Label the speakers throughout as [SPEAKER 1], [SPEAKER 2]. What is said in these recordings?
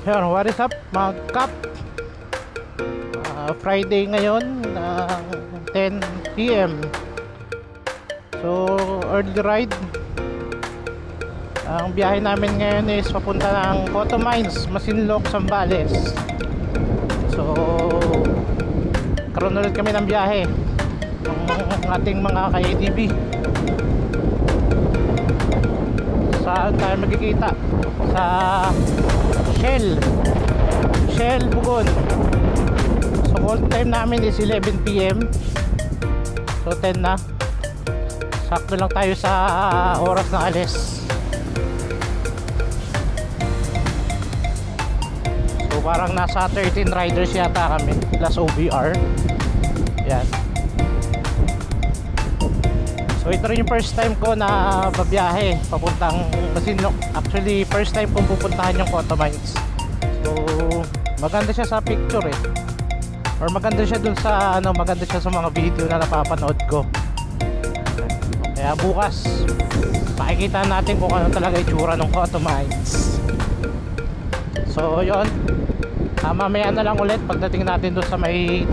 [SPEAKER 1] Yun, what is up mga kap? Friday ngayon, 10 PM. So, early ride. Ang biyahe namin ngayon is papunta ng Cotto Mines, Masinloc, Zambales. So, karoon ulit kami ng biyahe ng ating mga ka-ADB. Saan tayo magkikita? Sa Shell Bugon. So call time namin is 11 PM. So 10 na. Sakto lang tayo sa oras ng alis. So parang nasa 13 riders yata kami plus OBR. Yan. So ito rin yung first time ko na babiyahe papuntang Masinloc. Actually first time kong pupuntahan yung Cotto Mines. So maganda siya sa picture or maganda siya dun sa maganda siya sa mga video na napapanood ko. Kaya bukas makikita natin kung ano talaga itsura ng Cotto Mines. So yon, mamaya na lang ulit pagdating natin dun sa may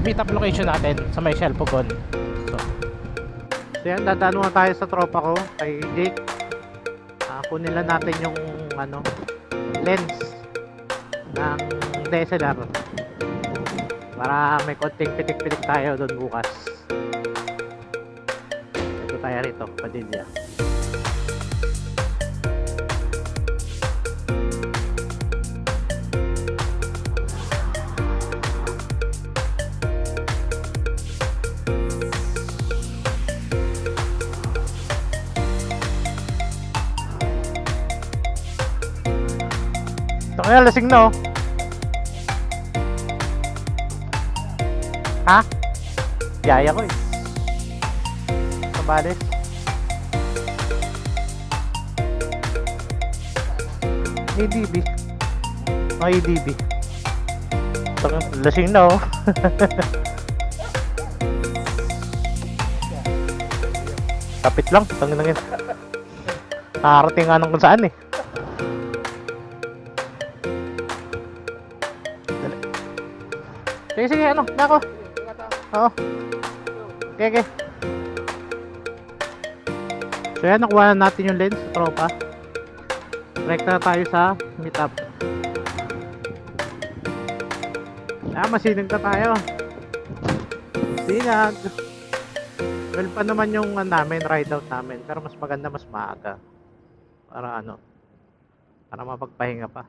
[SPEAKER 1] meet up location natin sa may Shell Bugon. So yan, dadaan muna tayo sa tropa ko kay Jake. Kunin lang natin yung lens ng DSLR para may konting pitik-pitik tayo doon bukas. Ito tayo rito, Padilla. Ito kaya lasing na Ha? Yaya ko Zambales. ADB. ADB. Ito kaya lasing na Kapit lang. Tangin. Nakarating nga nung kung saan Sige, nako. Oo. Okay. So yan, nakuha na natin yung lens sa tropa. Direct na tayo sa meetup. Masinag na tayo. Sinag. Well pa naman yung namin, ride out namin. Pero mas maganda, mas maaga. Para para mapagpahinga pa.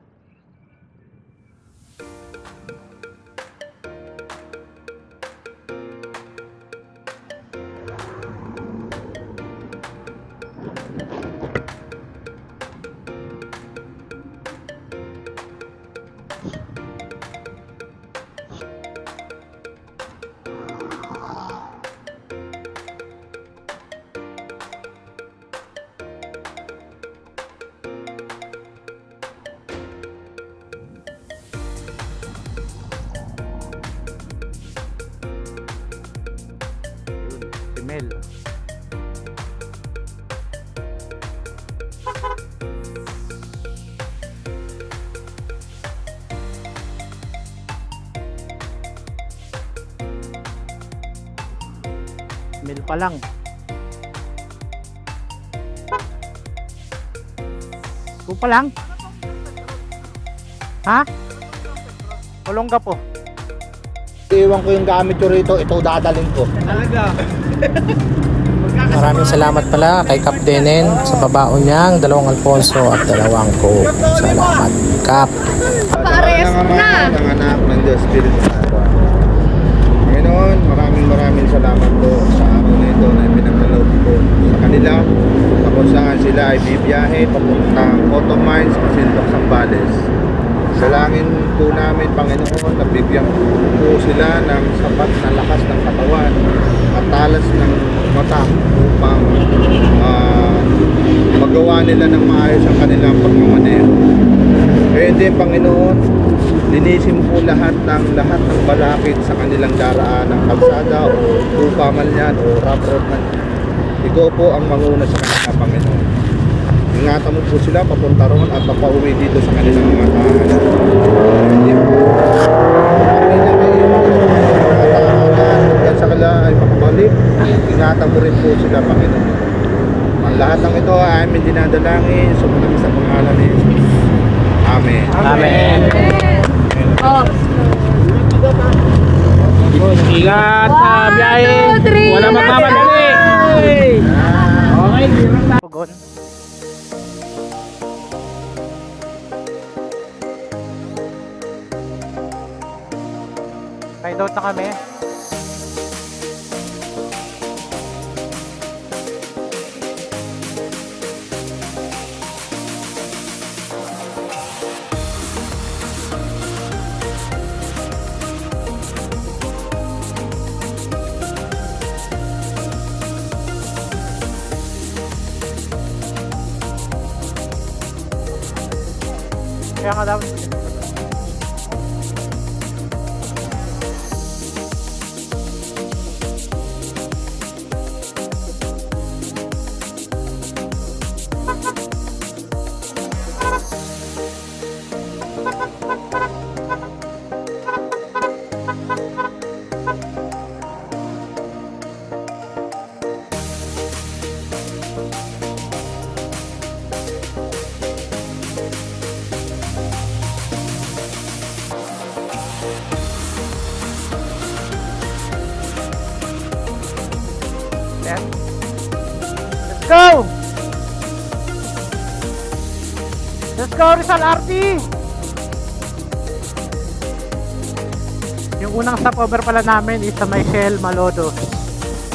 [SPEAKER 1] Mel. Mel pa lang. Ito pa lang? Ha? Olongga po.
[SPEAKER 2] Iwan ko yung gamit ko rito, ito dadalhin ko.
[SPEAKER 1] Talaga?
[SPEAKER 3] Maraming salamat pala kay Kap Denen sa babaon niyang 2 Alfonso at 2 Coke. Salamat, Kap.
[SPEAKER 4] Pares na!
[SPEAKER 2] Nanganak ng Diyos Espiritu Santo. Ngayon, maraming salamat po sa araw na ito na pinagkaloob ko sa kanila na kung saan sila ay bibiyahe papuntang Cotto Mines, Masinloc, Zambales. Salangin po namin, Panginoon, na bigyan po sila ng sapat na lakas ng katawan at talas ng mata upang magawa nila ng maayos ang kanilang pagmamaneho. Kaya din, Panginoon, linisin po lahat ng balakid sa kanilang daraan ng kalsada o lupa man yan o rough road man. Ikaw po ang manguna sa kanila, Panginoon. ingatan mo po sila papunta roon at papauwi dito sa kanilang mga tahanan. Hindi po. Yan sa kanila ay makabalik. Ingatan mo rin po sila, Panginoon. Ang lahat ng ito ay aming dinadalangin sa pangalan ni Jesus. Amen.
[SPEAKER 3] Amen.
[SPEAKER 4] Oh.
[SPEAKER 3] Ingat sa biyahe. Wala magmamadali. Okay.
[SPEAKER 1] Pugon. Ride out na kami. Kaya nga dapat. Yan. Let's go! Let's go, Rizal RT! Yung unang stopover pala namin is sa Michelle Malodo.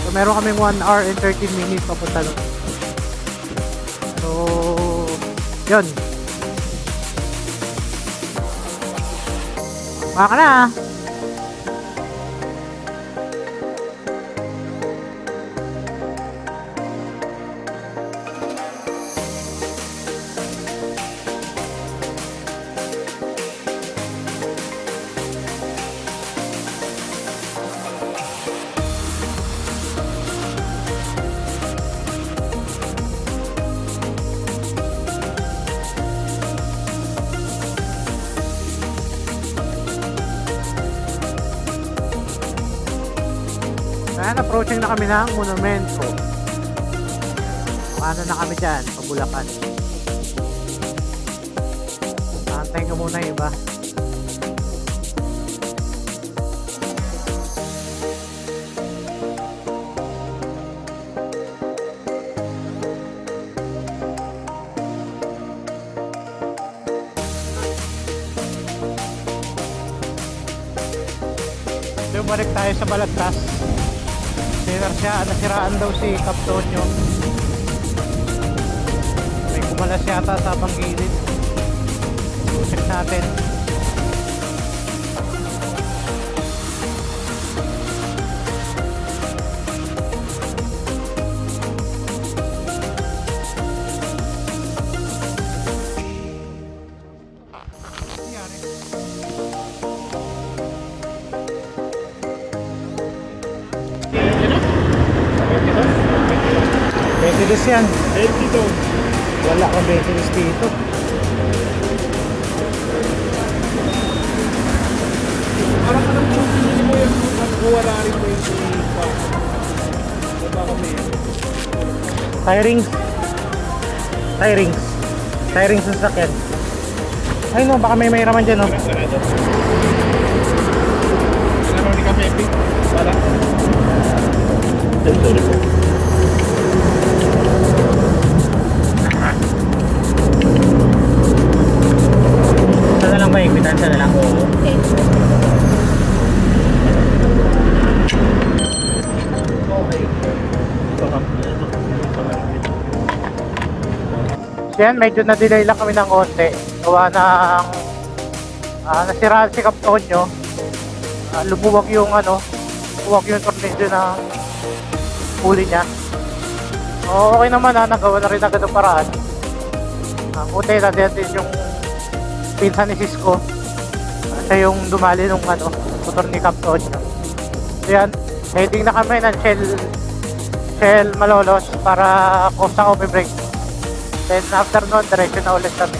[SPEAKER 1] So meron kaming 1 hour and 13 minutes papunta doon. So, yun. Maka na! Ayan, approaching na kami ng monumento. Paano na kami dyan? Pabulakan. Antayin ko muna yung iba. So, balik tayo sa Balagtas. Nasiraan daw si Captonio. May kumalas yata sa panggilid. Check natin. Ventilis yan. Dito. Wala kang ventilis dito.
[SPEAKER 5] Parang hindi mo yung wala rin mo yung
[SPEAKER 1] Tirings. Tirings ng sakyan. Ay no, baka may mahiraman dyan no.
[SPEAKER 5] Ano ni Kape Epic? Wala. Sorry po.
[SPEAKER 1] Sana lang ba? Ikwitan sana lang. Yan, medyo na-delay lang kami ng konti. Gawa ng nasiraan si Captonio. Lumuwag yung lumuwag yung tornilyo ng huli niya. So, okay naman nagawa na rin agad ang paraan. Buti na din yung pinsan ni Cisco. Siya yung dumali nung motor ni Captonio. So yan, heading na kami ng Shell Malolos para sa coffee break. Then after nun, diretso na ulit kami.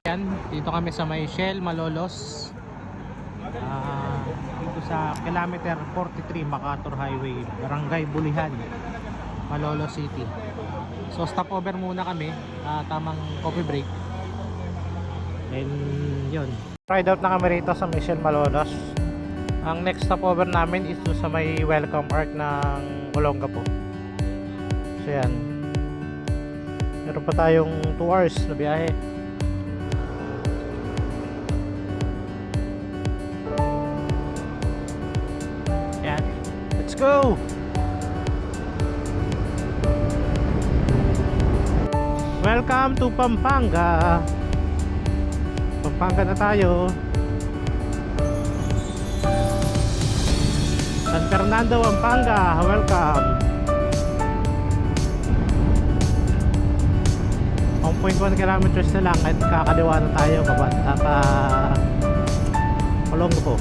[SPEAKER 1] Yan, dito kami sa may Shell, Malolos. Dito sa kilometer 43 MacArthur Highway, Barangay Bulihan, Malolos City. So stopover muna kami, tamang coffee break. And yun, ride out na kami rito sa may Shell, Malolos. Ang next stopover namin is sa may welcome arc ng Olongapo. So yan, meron pa tayong 2 hours na biyahe. Let's go! Welcome to Pampanga. Pampanga na tayo. San Fernando, Pampanga. Welcome. 1.1 kilometers na lang at kakaliwa na tayo Olongapo.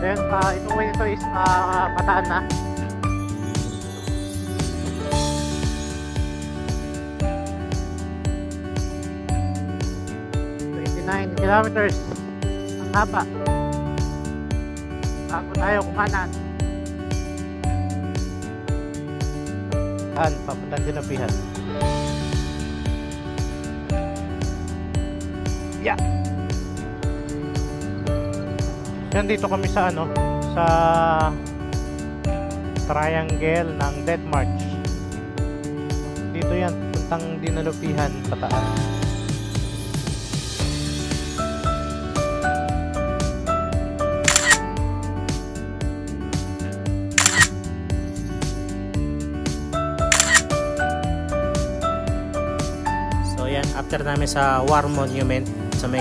[SPEAKER 1] Then itong way nito is Bataan na. Kilometers ang haba bago tayo kumanan. Papuntang Dinapihan. Yeah. Yan, dito kami sa sa triangle ng Dead March. Dito yan, puntang Dinalupihan, Bataan. After namin sa War Monument sa may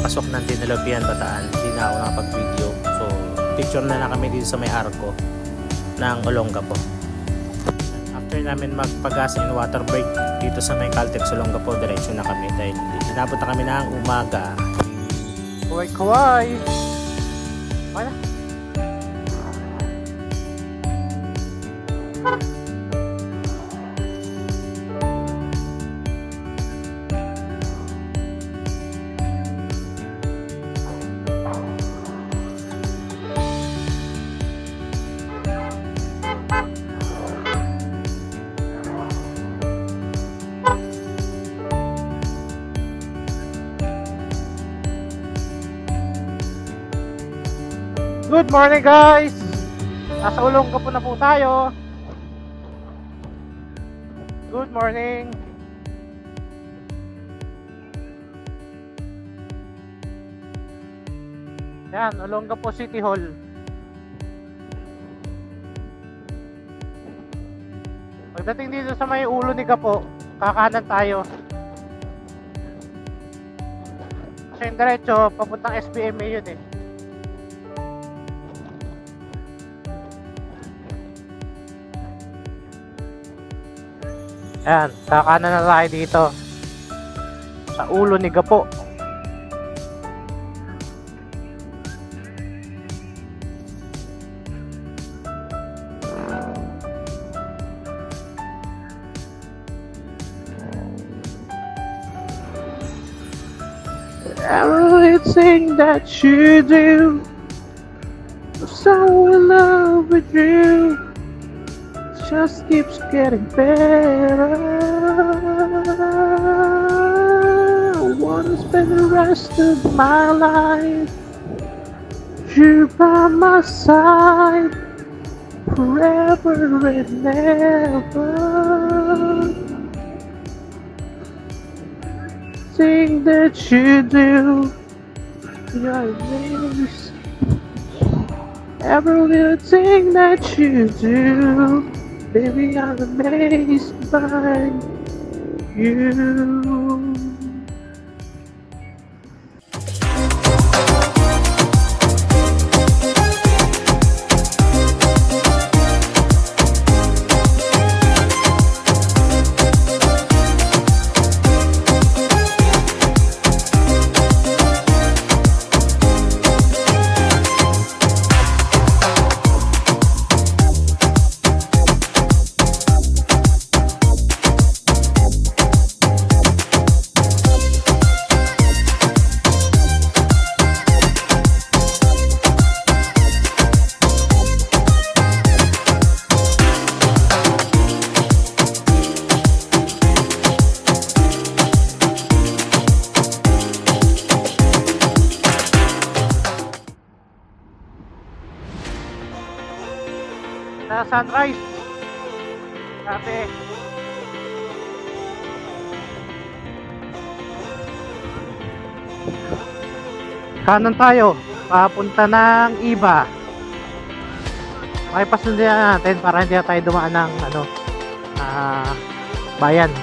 [SPEAKER 1] pasok ng Dinalupihan, Bataan, hindi na ako nakapag-video. So picture na lang kami dito sa may arko ng Olongapo. After namin magpagas and water break dito sa may Caltex Olongapo, diretso na kami dahil inabot na kami ng umaga. Kuway! Wala. Good morning guys! Nasa Olongapo na po tayo. Good morning! Yan, Olongapo City Hall. Pagdating dito sa may ulo ni Gapo, kakanan tayo. Kasi yung diretso, papuntang SBMA yun eh. Ayan, kakanan na tayo dito. Sa ulo ni Gapo. Everything that you do, I'm so in love with you. Just keeps getting better. I wanna spend the rest of my life, you by my side, forever and ever. Thing that you do, you're amazing. Every little thing that you do, baby, I'm amazed by you. Sa sunrise. Grabe. Kanan tayo. Papunta ng Iba. Makipasundan natin para hindi na tayo dumaan ng bayan.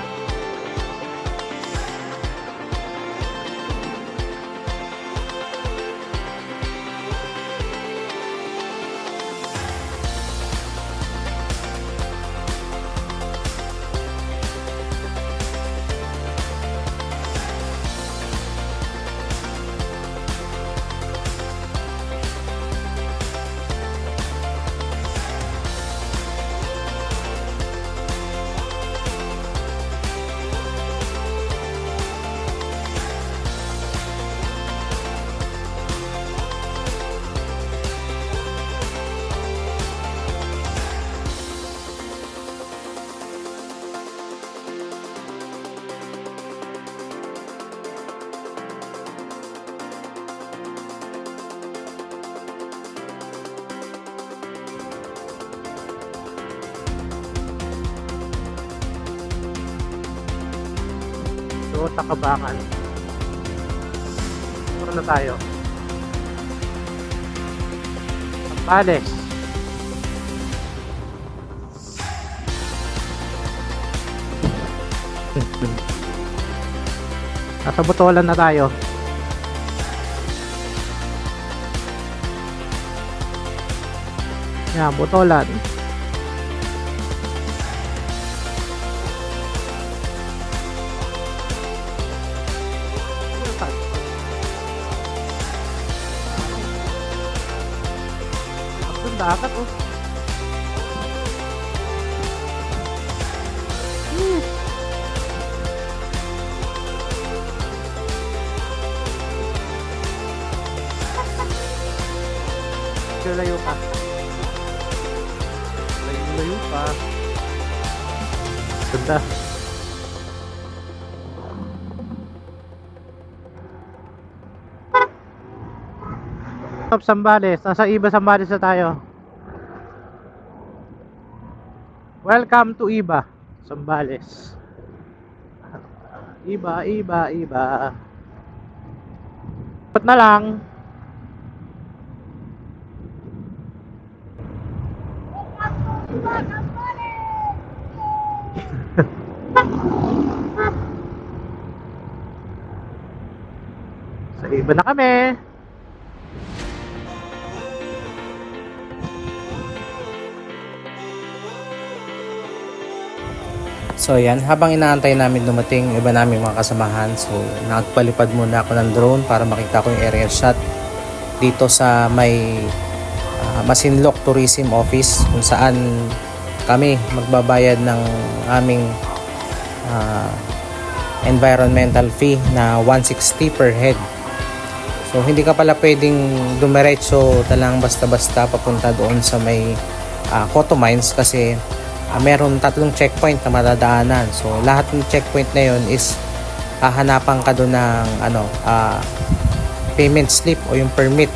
[SPEAKER 1] So, Takabakan. Puro na tayo. Pales. Nasa Botolan na tayo. Yan, Botolan. Dagat oh. Layo pa. Layo pa. Ganda. Top Sambales. Nasa Iba Sambales na tayo. Welcome to Iba Sambales. Iba. Ba't na lang? Iba na kami.
[SPEAKER 3] So yan, habang inaantay namin dumating iba namin mga kasamahan, so nagpalipad muna ako ng drone para makita ko yung aerial shot dito sa may Masinloc Tourism Office, kung saan kami magbabayad ng aming environmental fee na 160 per head. So hindi ka pala pwedeng dumiretso talang basta-basta papunta doon sa may Cotto Mines kasi meron 3 checkpoint na madadaanan. So lahat ng checkpoint na yon is hahanapan ka doon ng payment slip o yung permit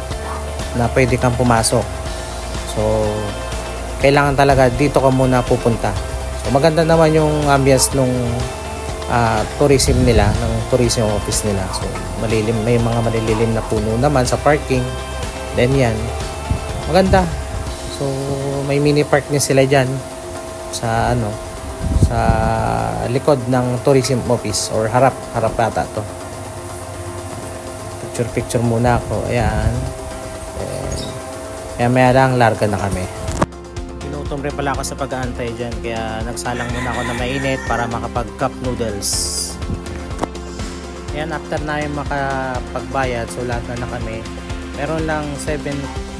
[SPEAKER 3] na pwede kang pumasok. So kailangan talaga dito ka muna pupunta. So maganda naman yung ambience nung tourism nila, ng tourism office nila. So malilim, may mga malililim na puno naman sa parking. Then yan, maganda. So may mini park din sila dyan sa sa likod ng tourism office, or harap ata to. Picture muna ako. Ayan. Kaya maya lang larga na kami. Inutom rin pala ako sa pag-aantay dyan, kaya nagsalang muna ako na mainit para makapag cup noodles. Ayan, after na yung makapagbayad, so lahat na kami. Meron lang 7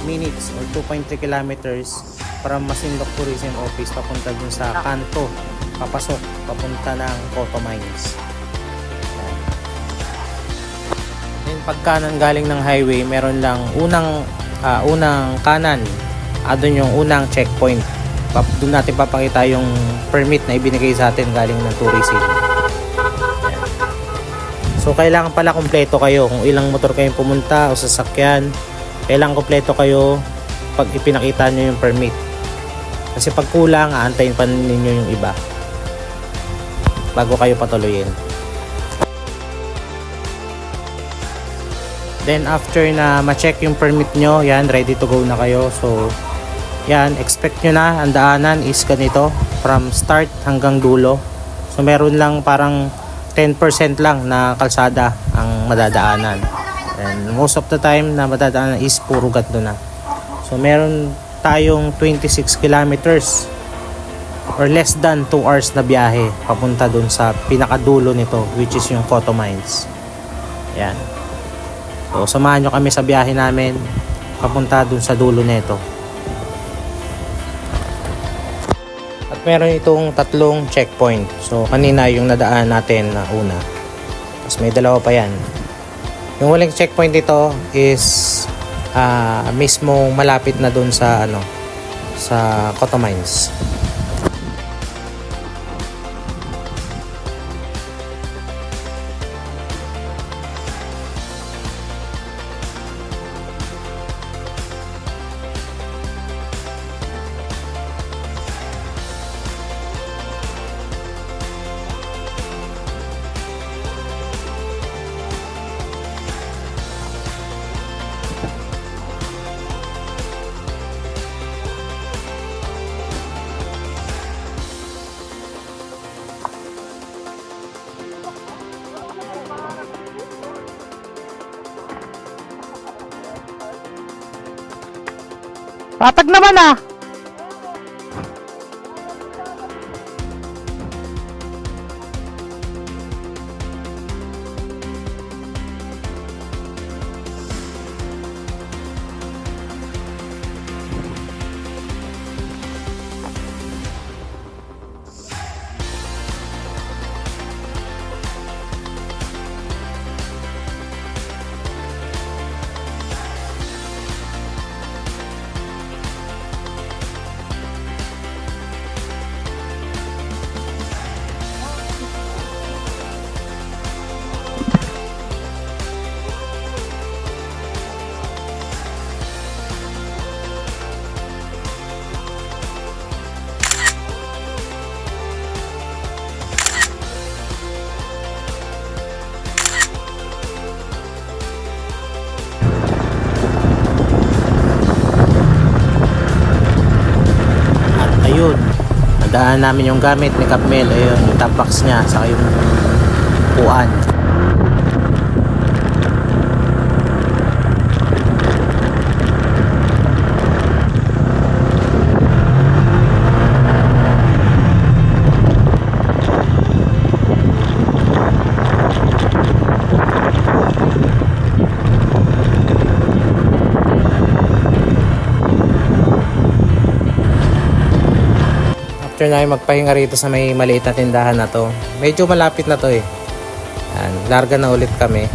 [SPEAKER 3] minutes or 2.3 kilometers from Masinloc Tourism Office papunta dun sa kanto, papasok papunta ng Cotto Mines. Then pagkanan galing ng highway, meron lang unang kanan, doon yung unang checkpoint. Doon natin papakita yung permit na ibinigay sa atin galing ng tourism. So kailangan pala kumpleto kayo kung ilang motor kayong pumunta o sasakyan. Kailangan kumpleto kayo pag ipinakita nyo yung permit. Kasi pag kulang, aantayin pa ninyo yung iba bago kayo patuloyin. Then after na ma-check yung permit nyo, yan, ready to go na kayo. So yan, expect nyo na ang daanan is ganito from start hanggang dulo. So meron lang parang 10% lang na kalsada ang madadaanan. And most of the time na madadaanan is puro ganto na. So meron tayong 26 kilometers or less than 2 hours na biyahe papunta dun sa pinakadulo nito, which is yung Cotto Mines. Yan. So samahan nyo kami sa biyahe namin papunta dun sa dulo nito. At meron itong 3 checkpoint. So kanina yung nadaan natin na una. Tapos may 2 pa yan. Yung huling checkpoint dito is mismo malapit na dun sa sa Cotto Mines.
[SPEAKER 1] Patag naman ah! Ayun, nadaan namin yung gamit ni Kapmel. Ayun, yung top box niya saka yung upuan.
[SPEAKER 3] after namin magpahinga rito sa may maliit na tindahan na to, medyo malapit na to eh. Yan, larga na ulit kami.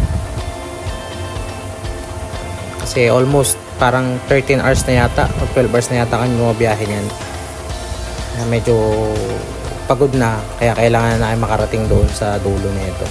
[SPEAKER 3] Kasi almost parang 13 hours na yata o 12 hours na yata kami bumabiyahe niyan. Medyo pagod na, kaya kailangan na makarating doon sa dulo nito.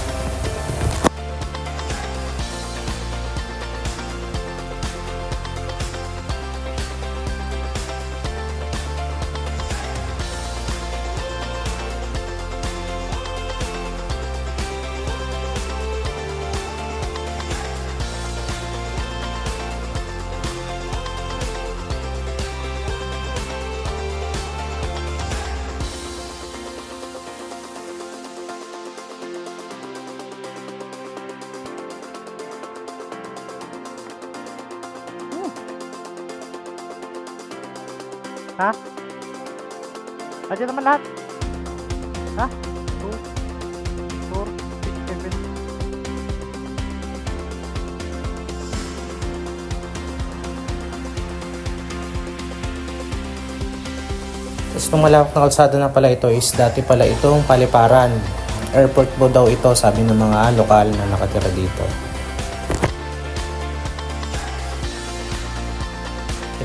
[SPEAKER 1] Ha? Nandiyan naman lahat. Ha? 2, 4, 6, 7.
[SPEAKER 3] Tapos itong malawak na kalsada na pala ito is dati pala itong Paliparan. Airport po daw ito, sabi ng mga lokal na nakatira dito.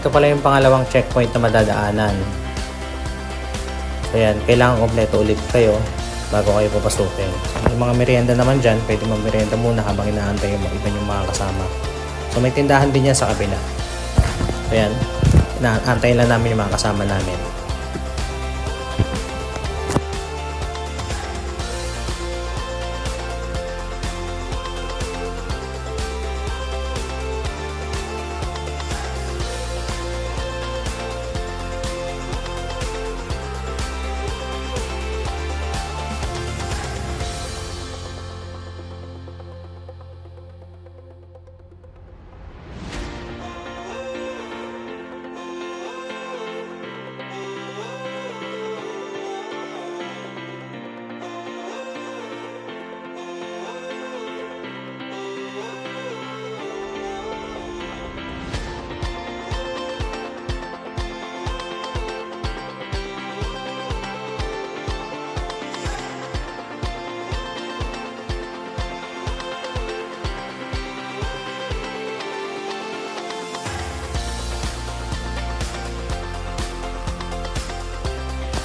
[SPEAKER 3] Ito pala yung pangalawang checkpoint na madadaanan. So yan, kailangan kompleto ulit kayo bago kayo papasukin. So, yung mga merienda naman dyan, pwede mag-merienda muna habang inaantay yung iba yung mga kasama. So may tindahan din yan sa kabila. So yan, inaantayin lang namin yung mga kasama namin.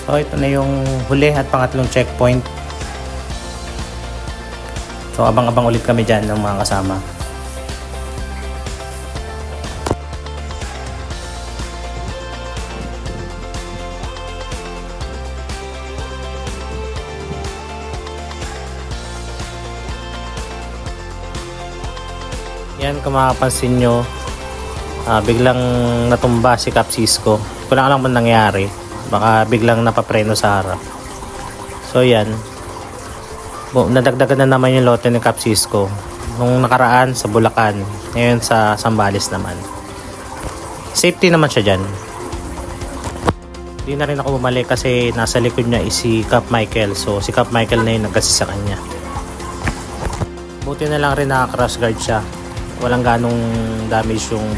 [SPEAKER 3] So ito na yung huli at pangatlong checkpoint. So abang-abang ulit kami dyan ng mga kasama. Yan, kung makapansin nyo, biglang natumba si Cap Cisco. Hindi ko na alam kung nangyari. Baka biglang napapreno sa harap. So yan, nadagdagan na naman yung lote ni Cap Cisco. Nung nakaraan sa Bulacan, ngayon sa Zambales naman. Safety naman siya dyan. Hindi na rin ako bumalik kasi nasa likod niya is si Cap Michael. So si Cap Michael na yung nagkasi sa kanya. Buti na lang rin naka-crash guard siya. Walang ganong damage yung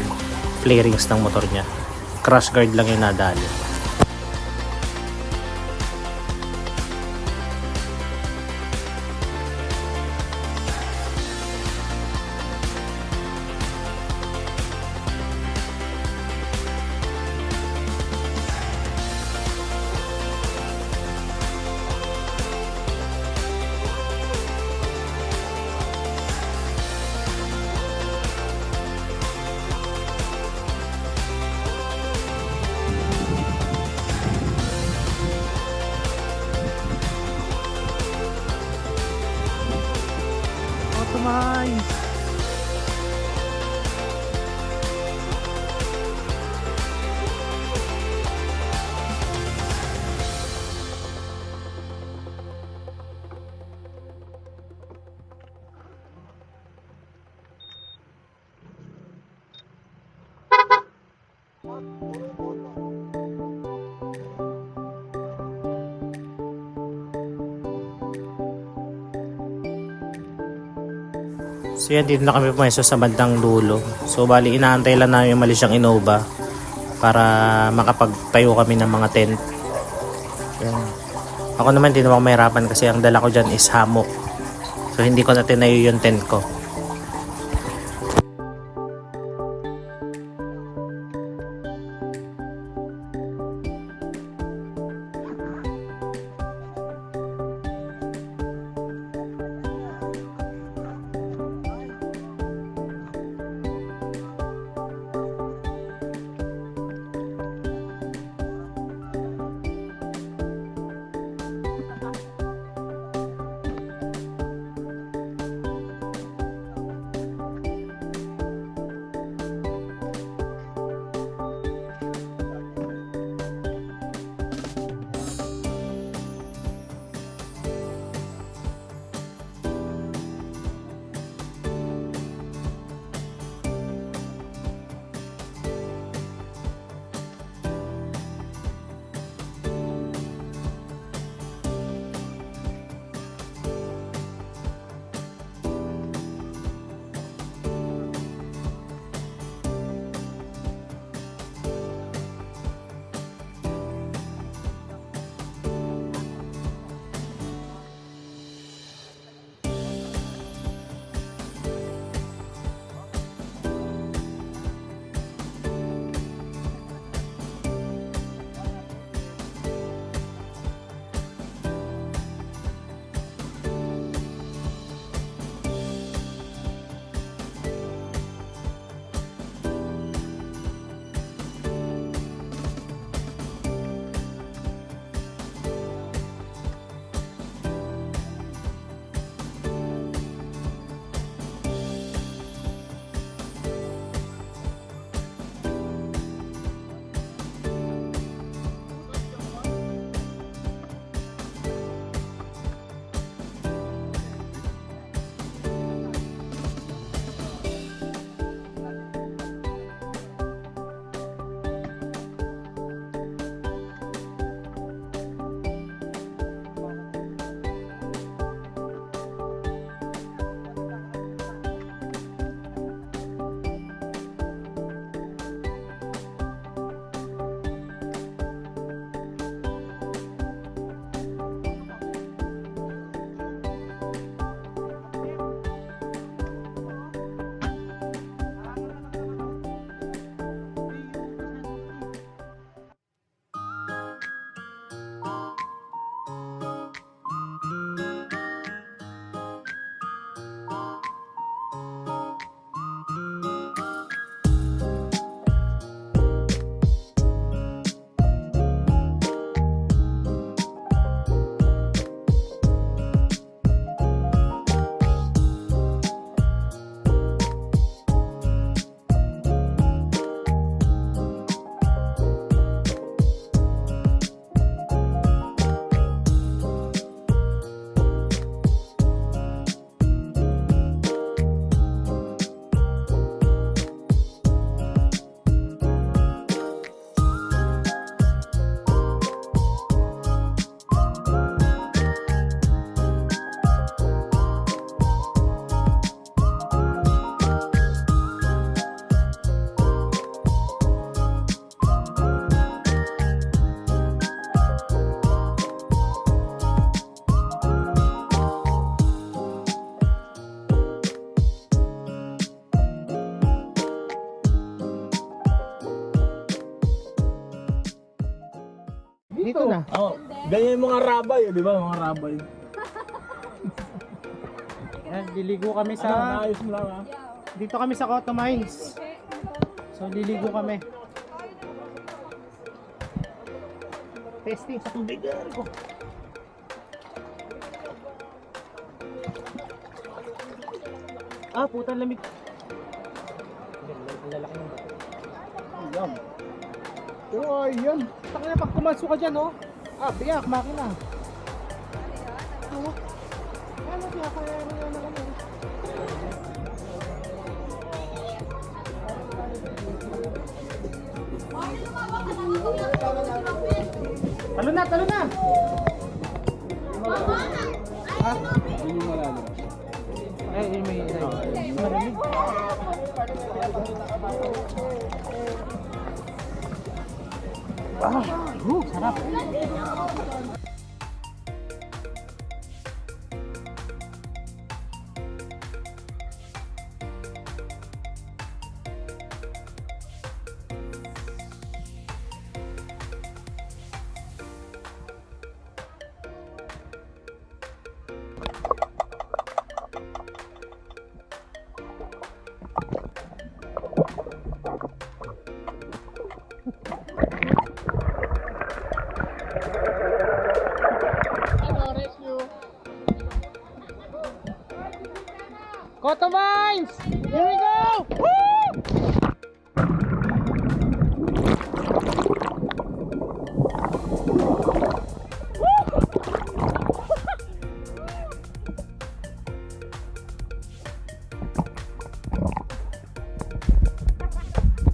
[SPEAKER 3] flarings ng motor niya. Crash guard lang yung nadali.
[SPEAKER 1] Tumay!
[SPEAKER 3] So yan, dito na kami pumesto sa bandang dulo. So bali inaantay lang namin umalis yung Innova para makapagtayo kami ng mga tent. Yan. Ako naman din ako mahirapan kasi ang dala ko dyan is hammock. So hindi ko na tinayo yung tent ko.
[SPEAKER 1] Dito na.
[SPEAKER 5] Oh, ganyan yung mga rabay, di ba? Mga rabay.
[SPEAKER 1] Yan, liligo kami
[SPEAKER 5] Ano,
[SPEAKER 1] sa...
[SPEAKER 5] naayos mo lang ha?
[SPEAKER 1] Dito kami sa Cotto Mines. So, liligo kami. Testing sa tubig. Ah, putang lamig. Lalaki ng bato.
[SPEAKER 5] Ayan. Pero ayan.
[SPEAKER 1] Taka na pag kumalso ka dyan, oh. Ah, biyak, makina. Oh. Ano, biyak, kaya ano yan na kami. Talo na, talo na! Ha?
[SPEAKER 5] Yun yung malalim.
[SPEAKER 1] Ay, may malamig. Sarap. Cotto Mines! Here we go! Woo!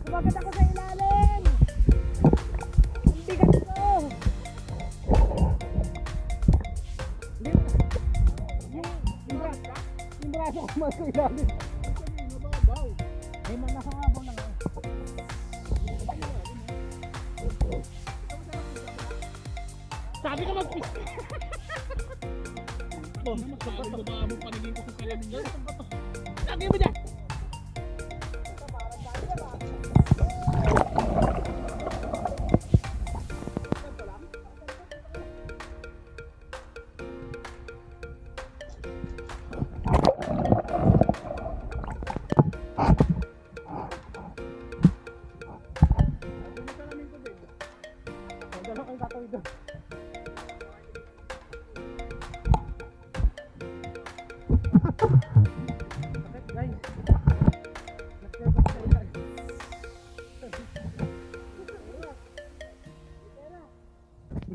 [SPEAKER 4] Kumagat ako sa ilalim! Ang bigat ko!
[SPEAKER 5] Yung braso ko mas sa ilalim.
[SPEAKER 1] May mga nakangabang lang.
[SPEAKER 5] Sabi ka mag-pis. Sabi ko baka mo panigin ko sa salamin dyan. Lagi mo dyan.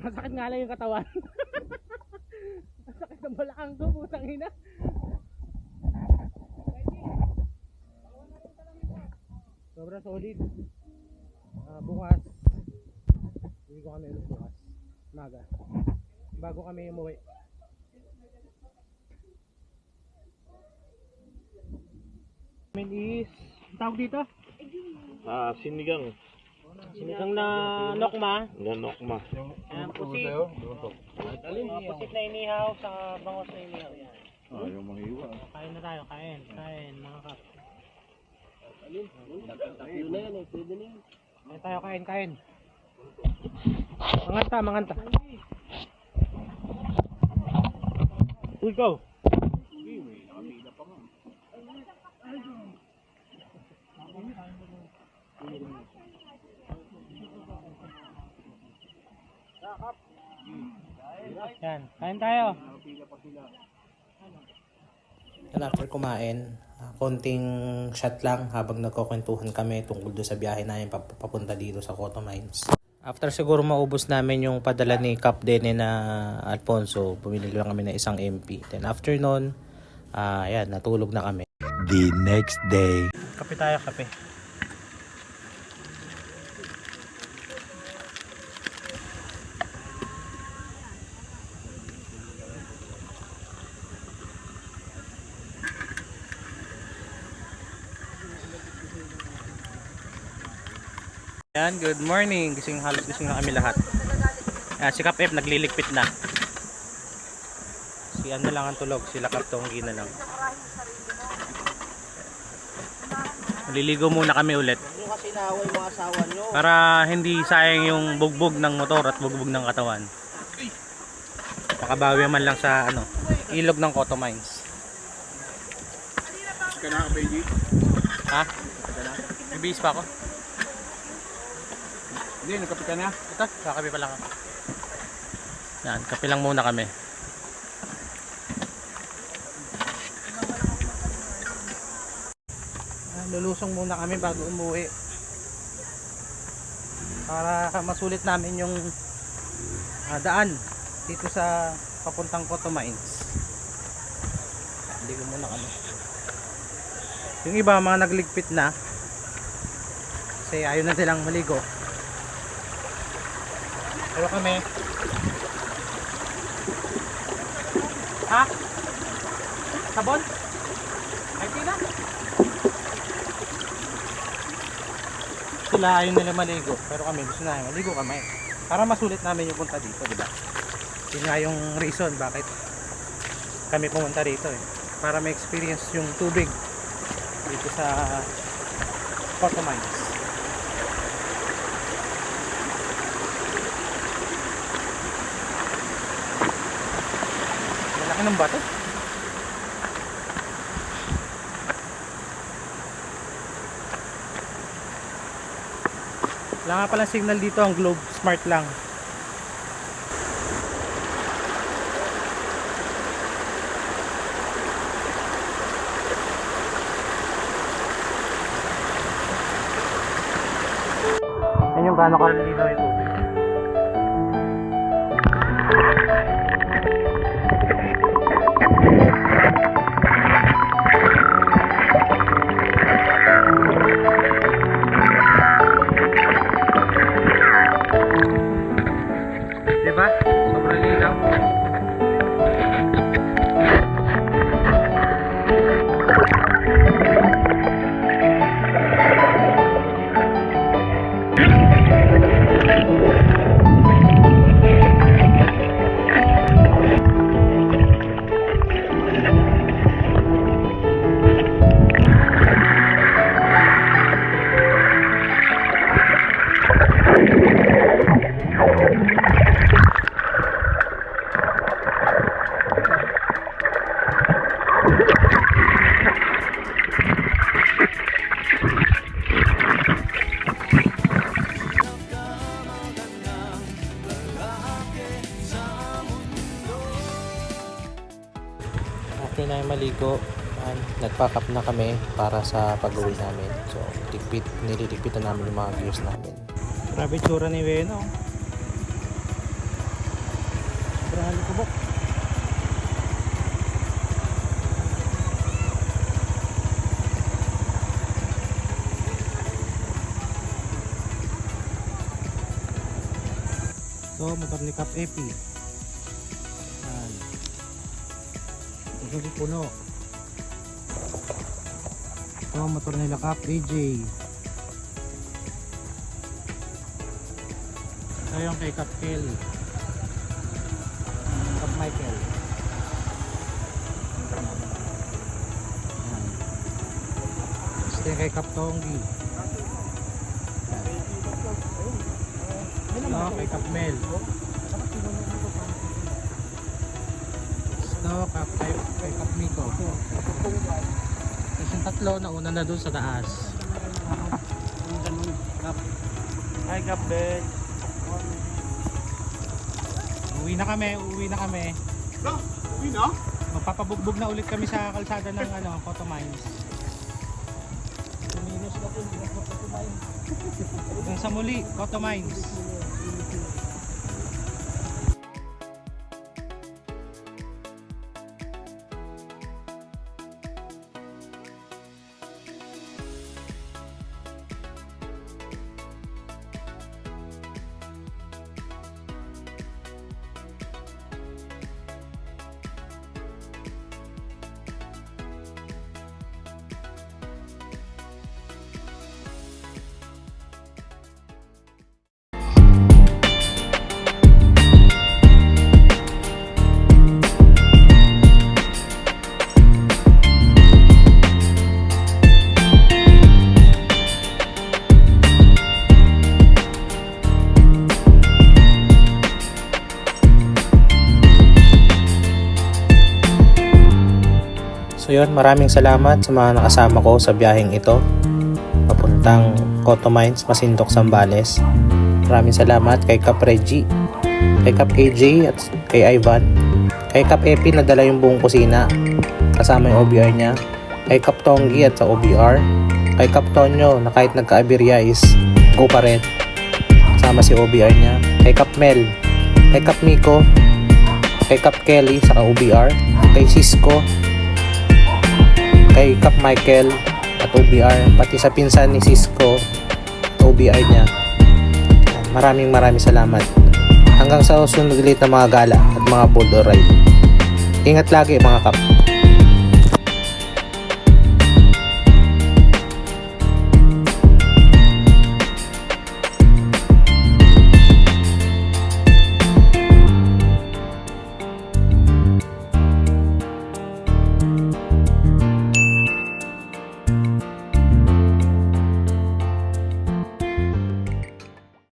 [SPEAKER 1] Masakit nga lang yung katawan. Masakit ang balakang ko, putang ina. Sobrang solid. Bukas hindi ko kami ulit bukas maga bago kami umuwi. Amin is tawag dito?
[SPEAKER 5] Sinigang.
[SPEAKER 1] Sinigang na nokma.
[SPEAKER 5] Ganokma.
[SPEAKER 1] Ayan, pusit. Pusit na inihaw sa bangos na inihaw. Yan.
[SPEAKER 2] Yung mahiwa.
[SPEAKER 1] Kain na tayo, kain mga kap. Kain tayo, kain. Manganta. Uy, go! Yan, kain tayo.
[SPEAKER 3] Yan, after kumain, konting shot lang habang nagkukwentuhan kami tungkol doon sa biyahe namin papunta dito sa Cotto Mines. After siguro maubos namin yung padala ni Cap Dene na Alfonso, bumili lang kami ng isang MP. Then after nun, yan, natulog na kami.
[SPEAKER 6] The next day.
[SPEAKER 1] Kape tayo, kape. Yan, good morning. Halos gising na kami lahat. Si Kap F nagliligpit na. Si ano lang ang tulog, sila Kap Tonggi na lang. Maliligo muna kami ulit.
[SPEAKER 5] Kasi naaway mga asawa nyo.
[SPEAKER 1] Para hindi sayang yung bugbog ng motor at bugbog ng katawan. Makabawi man lang sa ano, ilog ng Cotto Mines.
[SPEAKER 5] Ka na, Benji?
[SPEAKER 1] Ha? May bihis pa ako.
[SPEAKER 5] Hindi, nagkape ka na.
[SPEAKER 1] Ito, kakape pa lang ako. Yan, kape lang muna kami. Lulusong muna kami bago umuwi. Para masulit namin yung daan dito sa papuntang Cotto Mines. Ligo muna kami. Yung iba mga nagligpit na kasi ayaw na silang maligo. Pero kami ha? Sabon? Ay tina? Sila ayaw nila maligo pero kami gusto na maligo kami.
[SPEAKER 3] para masulit namin yung punta dito, di ba? Yun nga yung reason bakit kami pumunta rito eh. Para ma-experience yung tubig dito sa Photo Mines. Malaki ng bato. Wala nga palang signal dito, ang Globe Smart lang. Yan yung gaano kalinaw yung tubig. Diba? Sobrang linaw. After na maligo, nagpack up na kami para sa pag-uwi namin. So, nililigpitan namin yung mga gears namin. Grabe tsura ni Weno. Sobrang halikubok. So, motor ni Cap Epi. Yan. Ito puno. Ito motor nila Cap AJ. Ito yung kay Cap Kelly. Cap Michael. Yan. Ito yung kay Cap Tonggi. Ito kay Cap Mel. Ito kay Cap Miko. Tapos yung tatlo nauna na doon sa taas. Hi Cap Ben. Uwi na kami.
[SPEAKER 5] Uwi na?
[SPEAKER 3] Magpapabugbog na ulit kami sa kalsada ng Photo Mines. Hanggang sa muli, Photo Mines. So yun, maraming salamat sa mga nakasama ko sa biyaheng ito papuntang Photo Mines, Masinloc, Zambales. Maraming salamat kay Cap Reggie, kay Cap AJ at kay Ivan, kay Cap Epi na dala yung buong kusina kasama yung OBR niya, kay Cap Tonggi at sa OBR, kay Cap Tonyo na kahit nagka-aberya is go pa rin kasama si OBR niya, kay Cap Mel, kay Cap Miko, kay Cap Kelly sa OBR, kay Cisco, kay Cap Michael at OBR, pati sa pinsan ni Cisco at OBR niya. Maraming salamat. Hanggang sa susunod ulit na mga gala at mga boulder ride. Ingat lagi mga Kap.